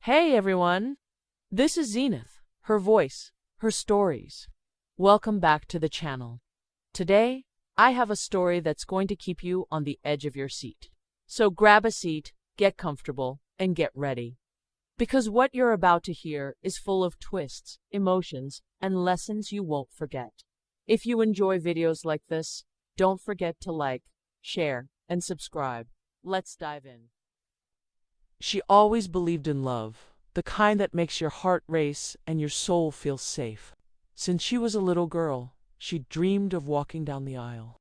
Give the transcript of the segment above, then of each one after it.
Hey everyone, this is Zenith, her voice, her stories. Welcome back to the channel. Today, I have a story that's going to keep you on the edge of your seat. So grab a seat, get comfortable, and get ready. Because what you're about to hear is full of twists, emotions, and lessons you won't forget. If you enjoy videos like this, don't forget to like, share, and subscribe. Let's dive in. She always believed in love, the kind that makes your heart race and your soul feel safe. Since she was a little girl, she dreamed of walking down the aisle,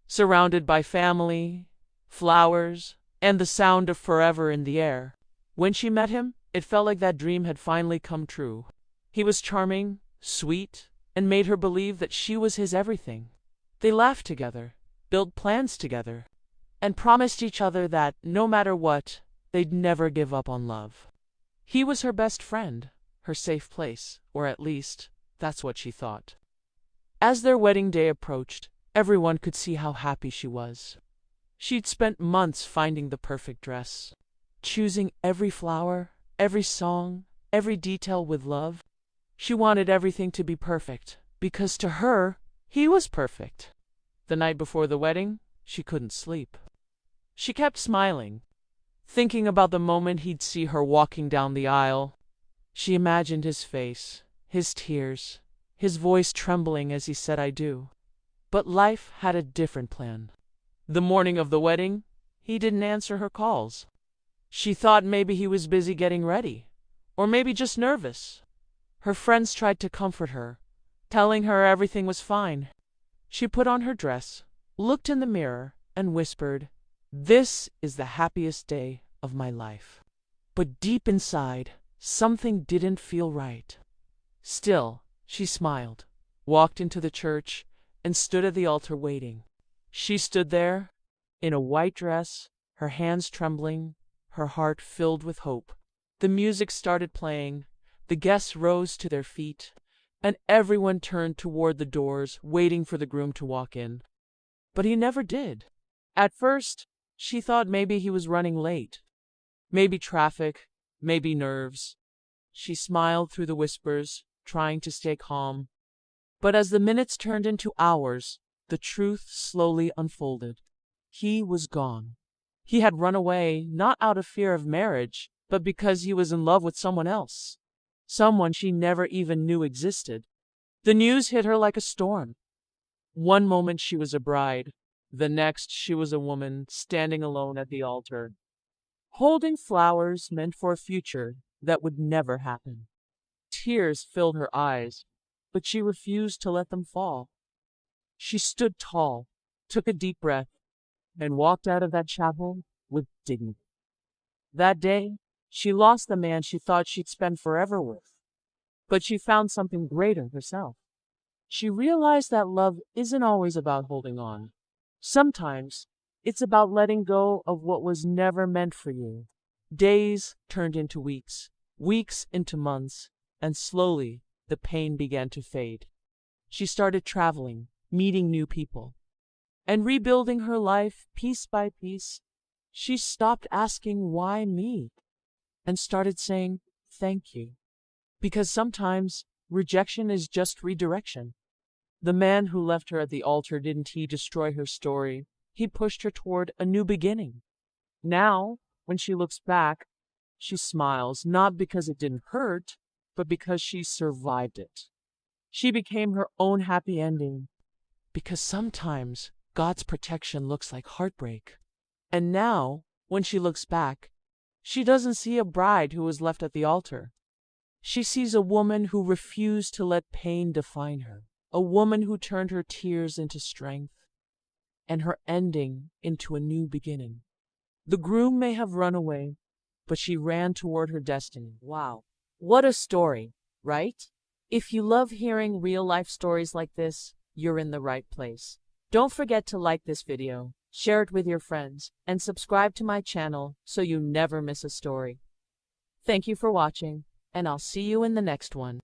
surrounded by family, flowers, and the sound of forever in the air. When she met him, it felt like that dream had finally come true. He was charming, sweet, and made her believe that she was his everything. They laughed together, built plans together, and promised each other that, no matter what, they'd never give up on love. He was her best friend, her safe place, or at least, that's what she thought. As their wedding day approached, everyone could see how happy she was. She'd spent months finding the perfect dress, choosing every flower, every song, every detail with love. She wanted everything to be perfect, because to her, he was perfect. The night before the wedding, she couldn't sleep. She kept smiling, thinking about the moment he'd see her walking down the aisle. She imagined his face, his tears, his voice trembling as he said, "I do." But life had a different plan. The morning of the wedding, he didn't answer her calls. She thought maybe he was busy getting ready, or maybe just nervous. Her friends tried to comfort her, telling her everything was fine. She put on her dress, looked in the mirror, and whispered, "This is the happiest day of my life." But deep inside, something didn't feel right. Still, she smiled, walked into the church, and stood at the altar waiting. She stood there, in a white dress, her hands trembling, her heart filled with hope. The music started playing, the guests rose to their feet, and everyone turned toward the doors, waiting for the groom to walk in. But he never did. At first, she thought maybe he was running late. Maybe traffic, maybe nerves. She smiled through the whispers, trying to stay calm. But as the minutes turned into hours, the truth slowly unfolded. He was gone. He had run away, not out of fear of marriage, but because he was in love with someone else. Someone she never even knew existed. The news hit her like a storm. One moment she was a bride. The next, she was a woman standing alone at the altar, holding flowers meant for a future that would never happen. Tears filled her eyes, but she refused to let them fall. She stood tall, took a deep breath, and walked out of that chapel with dignity. That day, she lost the man she thought she'd spend forever with, but she found something greater herself. She realized that love isn't always about holding on. Sometimes, it's about letting go of what was never meant for you. Days turned into weeks, weeks into months, and slowly, the pain began to fade. She started traveling, meeting new people, and rebuilding her life piece by piece. She stopped asking, "Why me?" and started saying, "Thank you." Because sometimes, rejection is just redirection. The man who left her at the altar didn't he destroy her story? He pushed her toward a new beginning. Now, when she looks back, she smiles, not because it didn't hurt, but because she survived it. She became her own happy ending. Because sometimes, God's protection looks like heartbreak. And now, when she looks back, she doesn't see a bride who was left at the altar. She sees a woman who refused to let pain define her. A woman who turned her tears into strength, and her ending into a new beginning. The groom may have run away, but she ran toward her destiny. Wow, what a story, right? If you love hearing real-life stories like this, you're in the right place. Don't forget to like this video, share it with your friends, and subscribe to my channel so you never miss a story. Thank you for watching, and I'll see you in the next one.